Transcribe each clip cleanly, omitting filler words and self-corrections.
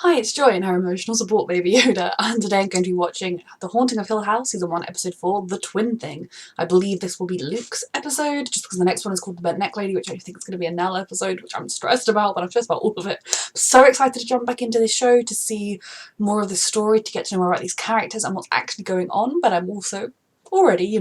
Hi, it's Joy and her emotional support baby Yoda, and today I'm going to be watching The Haunting of Hill House, Season 1, Episode 4, The Twin Thing. I believe this will be Luke's episode, just because the next one is called The Bent Neck Lady, which I think is going to be a Nell episode, which I'm stressed about, but I'm stressed about all of it. I'm so excited to jump back into this show, to see more of the story, to get to know more about these characters and what's actually going on, but I'm also already,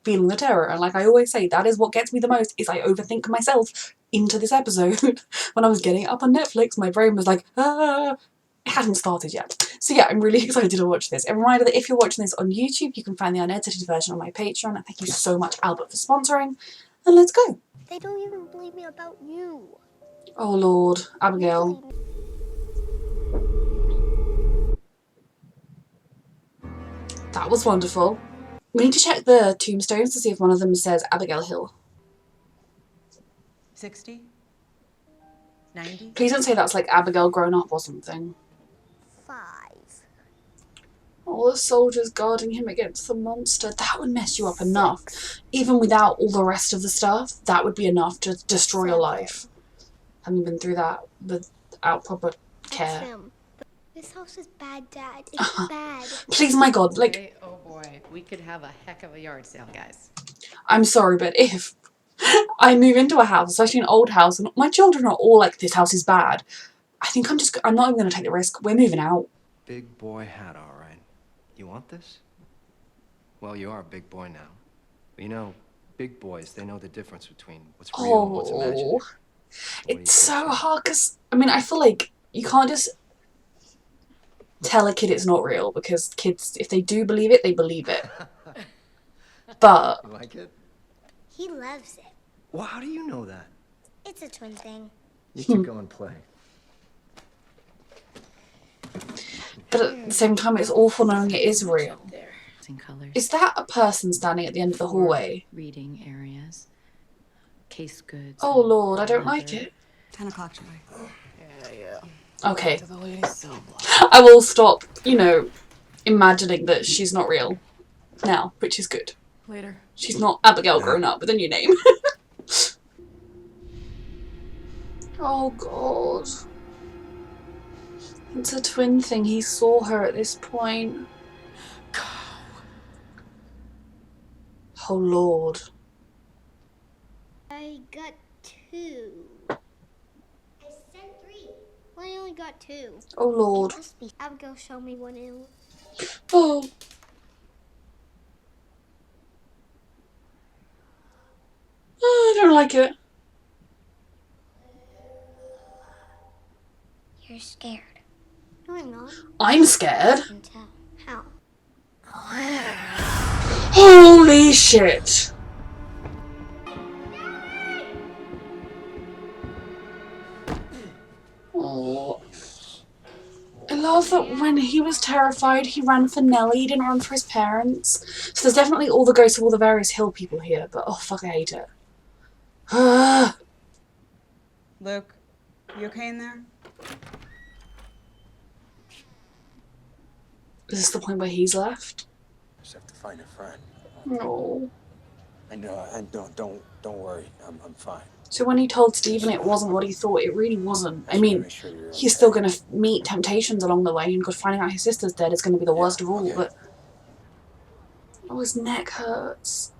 feeling the terror. And like I always say, that is what gets me the most, is I overthink myself into this episode. When I was getting it up on Netflix, my brain was like, ah! It hadn't started yet. So yeah, I'm really excited to watch this. A reminder that if you're watching this on YouTube, you can find the unedited version on my Patreon. And thank you so much, Albert, for sponsoring. And let's go. They don't even believe me about you. Oh Lord, Abigail. That was wonderful. We need to check the tombstones to see if one of them says Abigail Hill. 60? 90? Please don't say that's like Abigail grown up or something. 5. All the soldiers guarding him against the monster. That would mess you up enough. Even without all the rest of the stuff, that would be enough to destroy your life. Having been through that without proper care. This house is bad, Dad. It's bad. Please, my God, like... Okay, oh boy, we could have a heck of a yard sale, guys. I'm sorry, but if I move into a house, especially an old house, and my children are all like, this house is bad, I think I'm not even going to take the risk. We're moving out. Big boy hat, all right. You want this? Well, you are a big boy now. You know, big boys, they know the difference between what's real and what's imaginary. It's so hard, because, I mean, I feel like you can't just tell a kid it's not real, because kids, if they do believe it, they believe it. But... You like it? He loves it. Well, how do you know that? It's a twin thing. You can go and play. But at the same time, it's awful knowing it is real. In colors. Is that a person standing at the end of the hallway? Reading areas. Case goods. Oh Lord, I don't like it. 10 o'clock, Joy. Okay. I will stop, imagining that she's not real now, which is good. Later. She's not Abigail grown up with a new name. Oh God. It's a twin thing. He saw her at this point. Go. Oh Lord. I got 2. I sent 3. Well, I only got 2. Oh Lord. Must be. Abigail, show me one in. Oh. Oh, I don't like it. You're scared. No, I'm not. I'm scared. I can tell. How? Holy shit. Oh. I love that when he was terrified, he ran for Nellie, he didn't run for his parents. So there's definitely all the ghosts of all the various hill people here, but oh fuck, I hate it. Luke, you okay in there? Is this the point where he's left? Just have to find a friend. No. I know. Don't worry. I'm fine. So when he told Stephen it wasn't what he thought, it really wasn't. I mean, he's still going to meet temptations along the way, and God, finding out his sister's dead is going to be the worst of all, but... Oh, his neck hurts.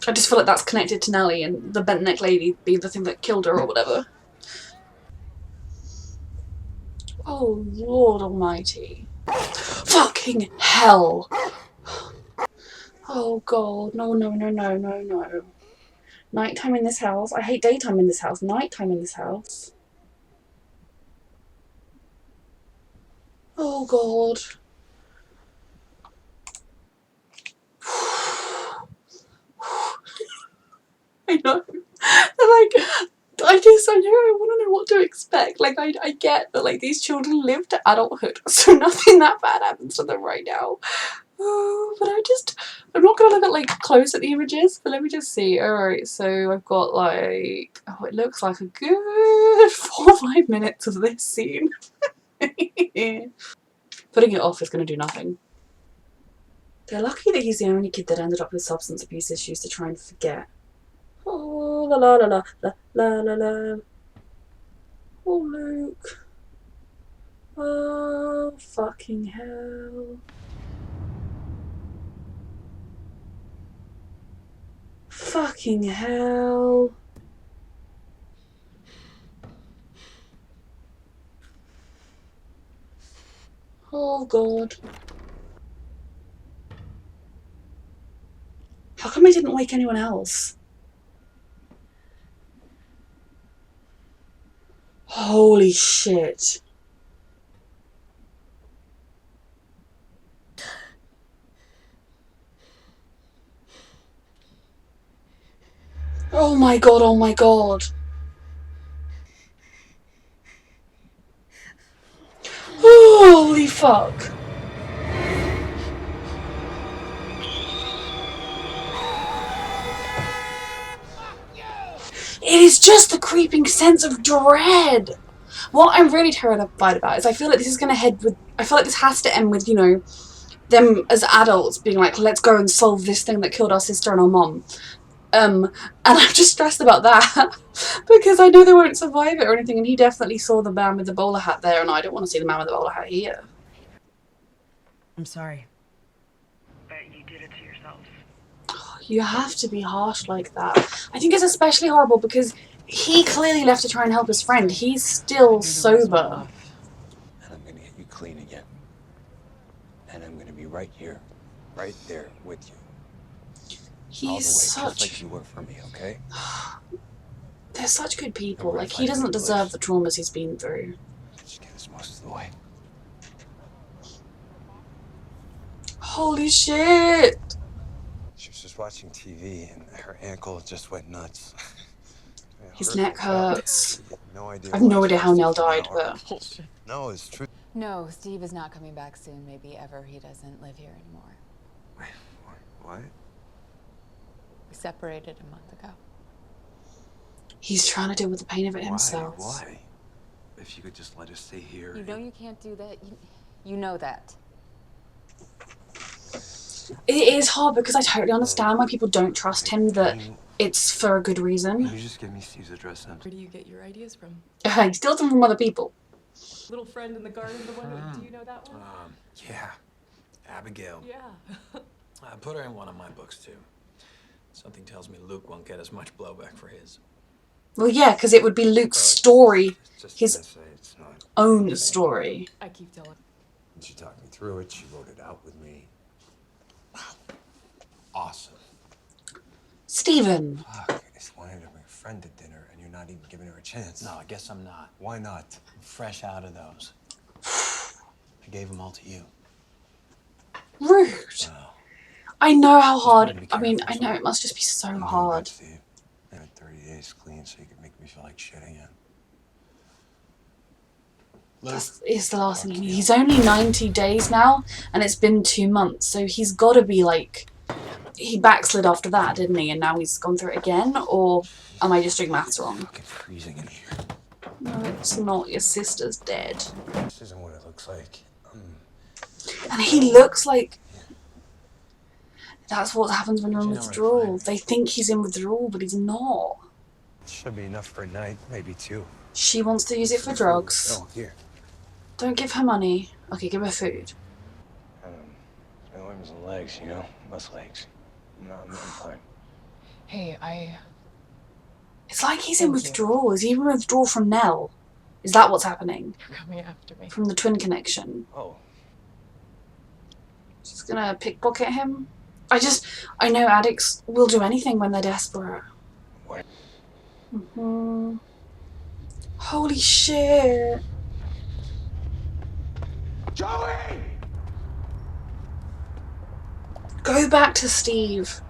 I just feel like that's connected to Nellie and the bent neck lady being the thing that killed her or whatever. Oh, Lord almighty. Fucking hell! Oh God, no. Nighttime in this house. I hate daytime in this house. Nighttime in this house. Oh God. I know. I want to know what to expect. Like, I get that, like, these children live to adulthood, so nothing that bad happens to them right now. Oh, but I'm not going to look at, like, close at the images, but let me just see. Alright, so I've got, like, oh, it looks like a good 4 or 5 minutes of this scene. Putting it off is going to do nothing. They're lucky that he's the only kid that ended up with substance abuse issues to try and forget. Oh, la la la la la la la la. Oh, Luke. Fucking hell. Fucking hell. Oh god. How come I didn't wake anyone else? Holy shit. Oh my god, oh my god. Holy fuck. It is just the creeping sense of dread. What I'm really terrified about is I feel like this is going to head with, I feel like this has to end with, you know, them as adults being like, let's go and solve this thing that killed our sister and our mom. And I'm just stressed about that because I know they won't survive it or anything, and he definitely saw the man with the bowler hat there, and I don't want to see the man with the bowler hat here. I'm sorry. But you did it to yourself. You have to be harsh like that. I think it's especially horrible because he clearly left to try and help his friend. He's still sober. And I'm gonna get you clean again. And I'm gonna be right here, right there with you. All the way, He's just like such... you were for me, okay? They're such good people. Don't worry, Like, he find a doesn't good deserve place. the traumas he's been through. Just get us most of the way. Holy shit! She was just watching TV and her ankle just went nuts. It His hurt neck like hell. hurts. She had no idea I have why no she idea was how Nell sticking died, out. but... Bullshit. No, it's true. No, Steve is not coming back soon. Maybe ever he doesn't live here anymore. Wait, what? We separated a month ago. He's trying to deal with the pain of it himself. Why? If you could just let us stay here. You know you can't do that. You know that. It is hard because I totally understand why people don't trust him, that it's for a good Can reason. you just give me Steve's address then? Where do you get your ideas from? He steals them from other people. Little friend in the garden, the one. Do you know that one? Yeah, Abigail. Yeah. I put her in one of my books too. Something tells me Luke won't get as much blowback for his. Well, yeah, because it would be Luke's story, It's just his an essay, it's not own anything. story. I keep telling. And she talked me through it. She wrote it out with me. Wow. Awesome. Stephen. Fuck, I just wanted to bring a friend to dinner and you're not even giving her a chance. No, I guess I'm not. Why not? I'm fresh out of those. I gave them all to you. Rude. Wow. I know how hard, trying to be I mean, I careful, know so- it must just be so I'm doing hard. good, Steve. I had 30 days clean so you could make me feel like shit again. That's is the last thing he needs. He's only 90 days now, and it's been 2 months, so he's got to be like, he backslid after that, didn't he? And now he's gone through it again, or am I just doing maths wrong? Fucking freezing in here. No, it's not. Your sister's dead. This isn't what it looks like. And he looks like... That's what happens when you're in You know where to withdrawal. find They think he's in withdrawal, but he's not. Should be enough for a night, maybe 2. She wants to use it for drugs. Oh, here. Don't give her money. Okay, give her food. My arms and legs, you know? Muscle aches. No, I'm fine. Hey, It's like he's in Thank you. withdrawal. Is he in withdrawal from Nell? Is that what's happening? You're coming after me. From the twin connection? Oh, She's gonna pickpocket him? I know addicts will do anything when they're desperate. what? Holy shit. Joey! Go back to Steve.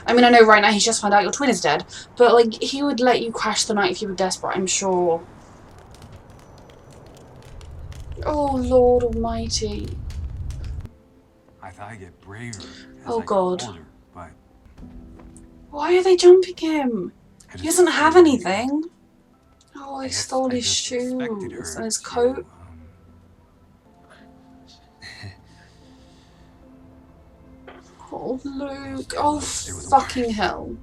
I mean, I know right now he's just found out your twin is dead, but like, he would let you crash the night if you were desperate, I'm sure. Oh, Lord Almighty. I thought I'd get braver as Oh, I got God. older, but Why are they jumping him? I He just doesn't have figured anything. Oh, I they guess stole I his just expected shoes her and his to, coat. Oh, Luke. Oh, Stay with the fucking wires. hell.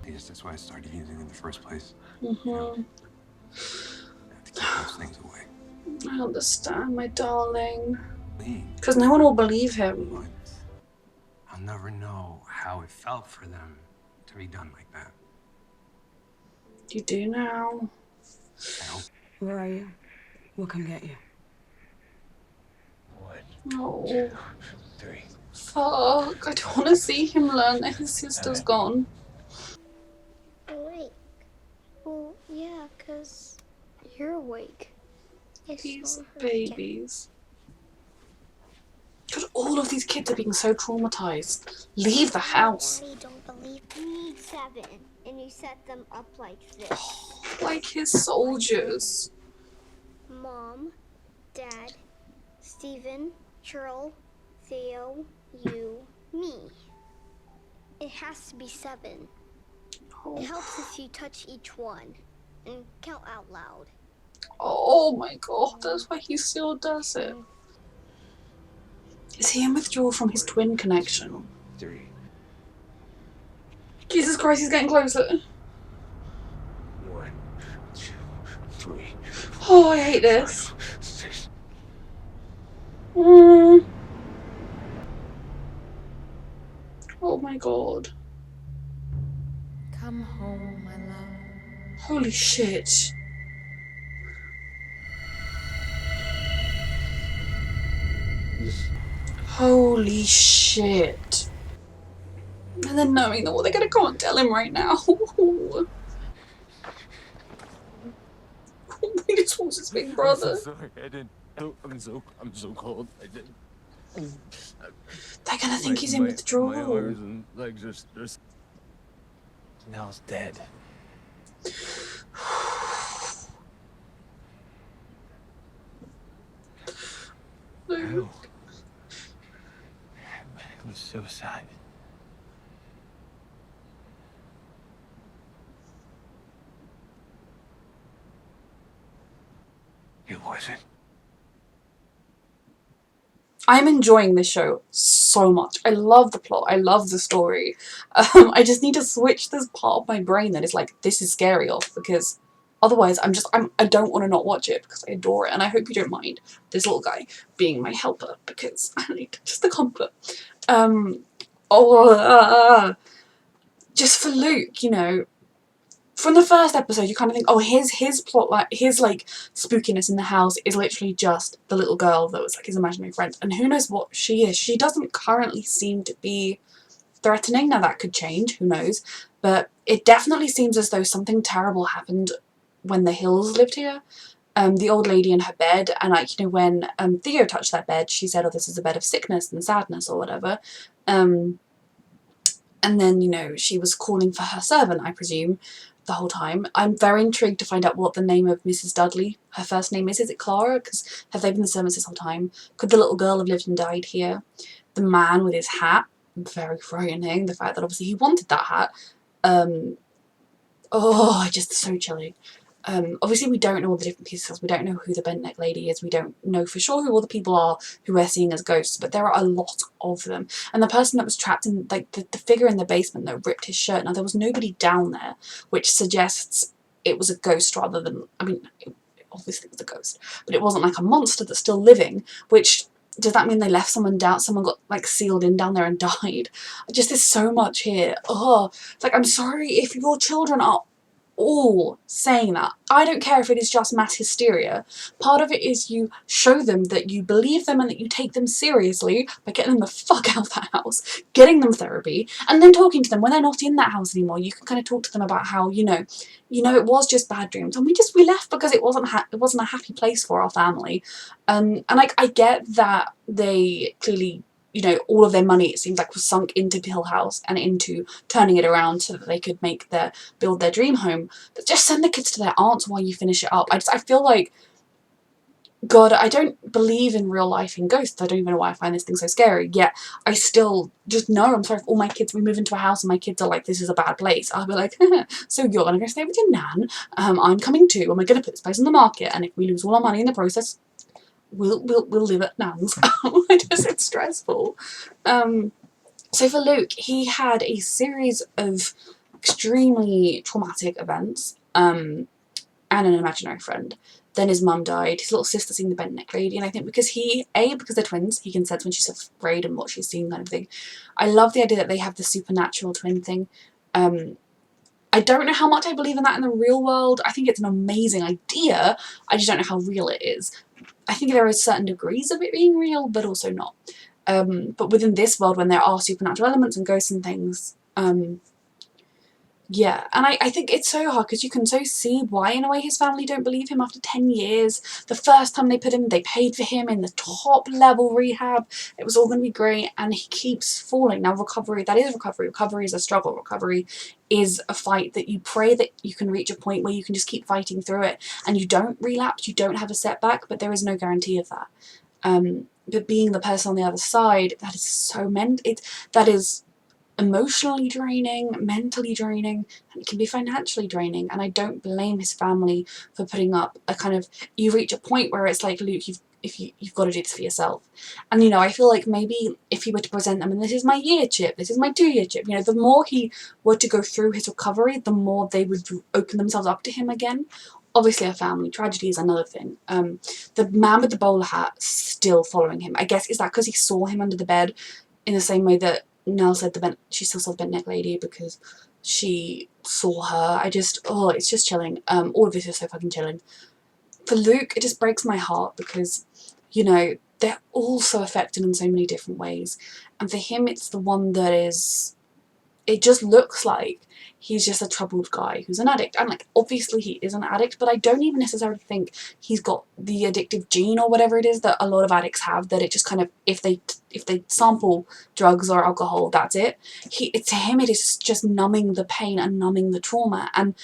I guess that's why I started using it in the first place. Mm-hmm. I have to keep those things away. I understand, my darling. Me. Because no one will believe him. But I'll never know how it felt for them to be done like that. You do now. I hope. Where are you? We'll come get you. 1, Oh, 2, 3. fuck. I don't want to see him learn that his sister's gone. Awake. Well, yeah, 'cause you're awake. I These saw her again. babies. God, all of these kids are being so traumatized. Leave the house. Daddy don't believe you need 7, and you set them up like this. Like his soldiers. Mom, Dad, Steven, Cheryl, Theo, you, me. It has to be 7. It Oh, helps if you touch each one and count out loud. oh my god, that's why he still does it. Is he in withdrawal from his twin connection? 3. Jesus Christ, he's getting closer. 1, 2, 3. Oh, I hate this. 5, 6. Oh my god. Come home, my love. Holy shit. Holy shit. And then knowing that what they're gonna go and tell him right now. He just wants his big brother. I'm so sorry. I didn't. I'm so cold. I didn't. They're gonna think he's in My withdrawal. arms and legs are just. Nell's dead. Luke. It was suicide. It wasn't. I'm enjoying this show so much. I love the plot. I love the story. I just need to switch this part of my brain that is like, this is scary off, because otherwise I don't want to not watch it because I adore it. And I hope you don't mind this little guy being my helper because I need just the comfort. Just for Luke, you know, from the first episode, you kind of think, oh, his plot, like his like spookiness in the house is literally just the little girl that was like his imaginary friend, and who knows what she is. She doesn't currently seem to be threatening. Now that could change, who knows? But it definitely seems as though something terrible happened when the Hills lived here. The old lady in her bed, and like, you know, when Theo touched that bed, she said, oh, this is a bed of sickness and sadness or whatever. And then, you know, she was calling for her servant, I presume, the whole time. I'm very intrigued to find out what the name of Mrs. Dudley, her first name is. Is it Clara? Because have they been the servants this whole time? Could the little girl have lived and died here? The man with his hat, very frightening. The fact that obviously he wanted that hat. Oh, just so chilly. Obviously we don't know all the different pieces. We don't know who the bent neck lady is. We don't know for sure who all the people are who we're seeing as ghosts, but there are a lot of them. And the person that was trapped in, like, the figure in the basement that ripped his shirt, now there was nobody down there, which suggests it was a ghost rather than, I mean, obviously it was a ghost, but it wasn't like a monster that's still living, which, does that mean they left someone down, someone got like sealed in down there and died? Just, there's so much here. Oh, it's like, I'm sorry if your children are all saying that. I don't care if it is just mass hysteria. Part of it is you show them that you believe them and that you take them seriously by getting them the fuck out of that house, getting them therapy, and then talking to them when they're not in that house anymore. You can kind of talk to them about how, you know, it was just bad dreams, and we left because it wasn't a happy place for our family. And like, I get that they clearly, you know, all of their money, it seems like, was sunk into Hill House and into turning it around so that they could build their dream home. But just send the kids to their aunts while you finish it up. I feel like, God, I don't believe in real life in ghosts. I don't even know why I find this thing so scary. Yet I still just know, I'm sorry if all my kids, we move into a house and my kids are like, this is a bad place. I'll be like, so you're gonna go stay with your nan. I'm coming too, and we're gonna put this place on the market. And if we lose all our money in the process, we'll live at nan's. It's stressful. So for Luke, he had a series of extremely traumatic events, and an imaginary friend. Then his mum died. His little sister seen the bent neck lady, and I think because because they're twins, he can sense when she's afraid and what she's seeing, kind of thing. I love the idea that they have the supernatural twin thing. I don't know how much I believe in that in the real world. I think it's an amazing idea. I just don't know how real it is. I think there are certain degrees of it being real, but also not. But within this world, when there are supernatural elements and ghosts and things, yeah, and I think it's so hard because you can so see why in a way his family don't believe him after 10 years. The first time they put him, they paid for him in the top level rehab. It was all going to be great, and he keeps falling. Now recovery, that is recovery. Recovery is a struggle. Recovery is a fight that you pray that you can reach a point where you can just keep fighting through it and you don't relapse, you don't have a setback, but there is no guarantee of that. But being the person on the other side, that is so that is emotionally draining, mentally draining, and it can be financially draining. And I don't blame his family for putting up a kind of, you reach a point where it's like, Luke, you've got to do this for yourself. And, you know, I feel like maybe if he were to present them, and this is my year chip, this is my 2-year chip, you know, the more he were to go through his recovery, the more they would open themselves up to him again. Obviously a family tragedy is another thing. The man with the bowler hat still following him. I guess, is that because he saw him under the bed in the same way that Nell said she still saw the bent neck lady because she saw her. It's just chilling. All of this is so fucking chilling. For Luke, it just breaks my heart because, you know, they're all so affected in so many different ways. And for him, it's the one that is, it just looks like he's just a troubled guy who's an addict. And like, obviously he is an addict, but I don't even necessarily think he's got the addictive gene or whatever it is that a lot of addicts have, that it just kind of, if they sample drugs or alcohol, that's it. To him, it is just numbing the pain and numbing the trauma. And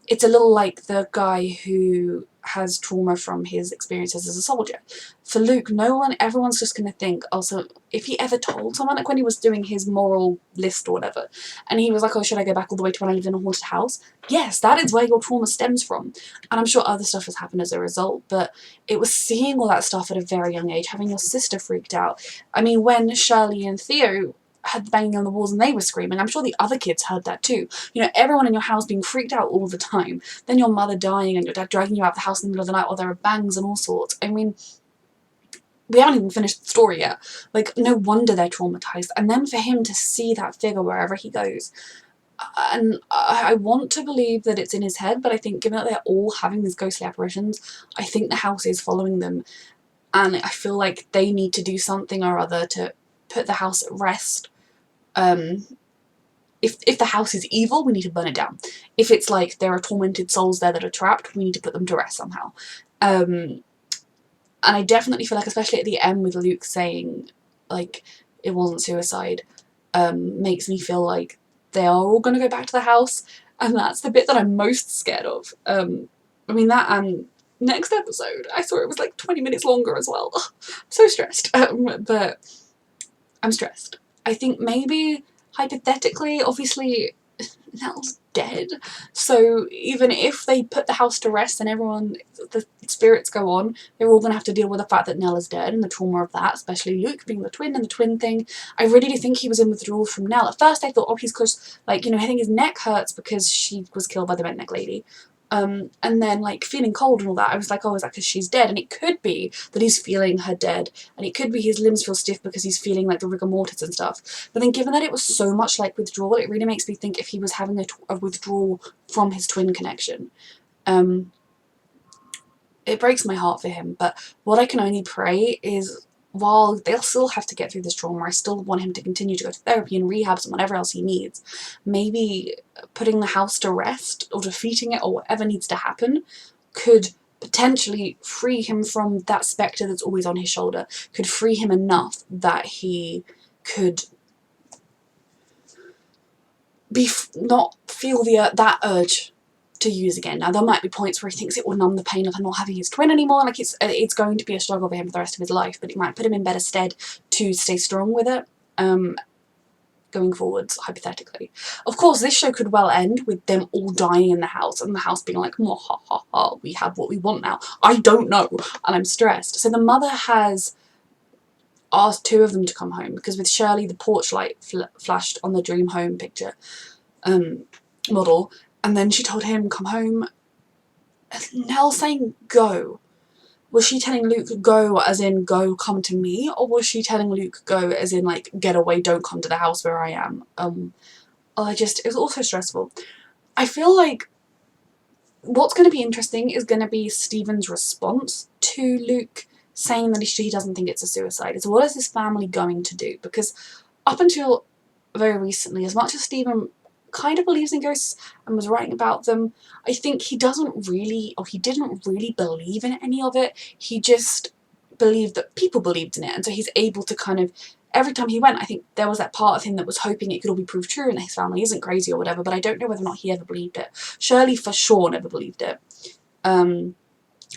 it's a little like the guy who has trauma from his experiences as a soldier. For Luke, everyone's just going to think, also, if he ever told someone, like when he was doing his moral list or whatever, and he was like, oh, should I go back all the way to when I lived in a haunted house? Yes, that is where your trauma stems from. And I'm sure other stuff has happened as a result, but it was seeing all that stuff at a very young age, having your sister freaked out. I mean, when Shirley and Theo had the banging on the walls and they were screaming, I'm sure the other kids heard that too. You know, everyone in your house being freaked out all the time. Then your mother dying and your dad dragging you out of the house in the middle of the night while there are bangs and all sorts. I mean, we haven't even finished the story yet. Like, no wonder they're traumatized. And then for him to see that figure wherever he goes, and I want to believe that it's in his head, but I think given that they're all having these ghostly apparitions, I think the house is following them, and I feel like they need to do something or other to put the house at rest. If the house is evil, we need to burn it down. If it's like there are tormented souls there that are trapped, we need to put them to rest somehow. And I definitely feel like, especially at the end with Luke saying, like, it wasn't suicide, makes me feel like they are all going to go back to the house, and that's the bit that I'm most scared of. I mean, that and next episode, I saw it was like 20 minutes longer as well. I'm so stressed. But I'm stressed. I think maybe, hypothetically, obviously, Nell's dead, so even if they put the house to rest and the spirits go on, they're all going to have to deal with the fact that Nell is dead and the trauma of that, especially Luke being the twin and the twin thing. I really do think he was in withdrawal from Nell. At first I thought, oh, he's because, like, you know, I think his neck hurts because she was killed by the bent neck lady. And then, like, feeling cold and all that, I was like, oh, is that because she's dead? And it could be that he's feeling her dead, and it could be his limbs feel stiff because he's feeling, like, the rigor mortis and stuff. But then given that it was so much like withdrawal, it really makes me think if he was having a withdrawal from his twin connection. It breaks my heart for him, but what I can only pray is, while they'll still have to get through this trauma, I still want him to continue to go to therapy and rehabs and whatever else he needs. Maybe putting the house to rest or defeating it or whatever needs to happen could potentially free him from that spectre that's always on his shoulder, could free him enough that he could not feel that urge to use again. Now, there might be points where he thinks it will numb the pain of not having his twin anymore, like it's going to be a struggle for him for the rest of his life, but it might put him in better stead to stay strong with it, going forwards, hypothetically. Of course, this show could well end with them all dying in the house, and the house being like, ha ha ha, we have what we want now. I don't know, and I'm stressed. So the mother has asked 2 of them to come home, because with Shirley, the porch light flashed on the dream home picture model, and then she told him, come home. Nell saying go, was she telling Luke go as in go come to me, or was she telling Luke go as in like get away, don't come to the house where I am? It was also stressful. I feel like what's going to be interesting is going to be Stephen's response to Luke saying that he doesn't think it's a suicide. It's what is his family going to do? Because up until very recently, as much as Stephen kind of believes in ghosts and was writing about them, I think he didn't really believe in any of it. He just believed that people believed in it, and so he's able to kind of, every time he went, I think there was that part of him that was hoping it could all be proved true and that his family isn't crazy or whatever, but I don't know whether or not he ever believed it. Shirley for sure never believed it. And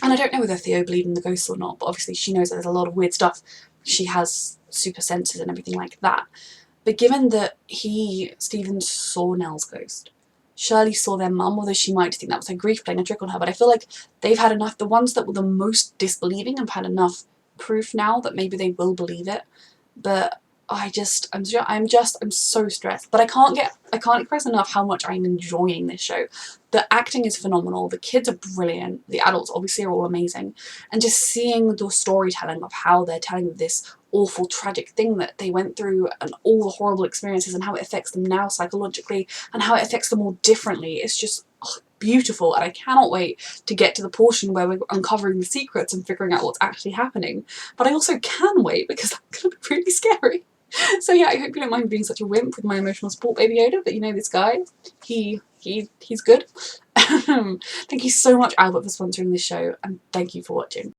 I don't know whether Theo believed in the ghosts or not, but obviously she knows that there's a lot of weird stuff. She has super senses and everything like that. But given that Stephen saw Nell's ghost, Shirley saw their mum, although she might think that was her grief playing a trick on her, but I feel like they've had enough, the ones that were the most disbelieving have had enough proof now that maybe they will believe it. But I'm so stressed. But I can't express enough how much I'm enjoying this show. The acting is phenomenal, the kids are brilliant, the adults obviously are all amazing, and just seeing the storytelling of how they're telling this awful tragic thing that they went through and all the horrible experiences and how it affects them now psychologically and how it affects them all differently, it's just beautiful, and I cannot wait to get to the portion where we're uncovering the secrets and figuring out what's actually happening. But I also can wait because that's going to be really scary. So yeah, I hope you don't mind me being such a wimp with my emotional support baby Yoda, but you know this guy, he's good. Thank you so much, Albert, for sponsoring this show, and thank you for watching.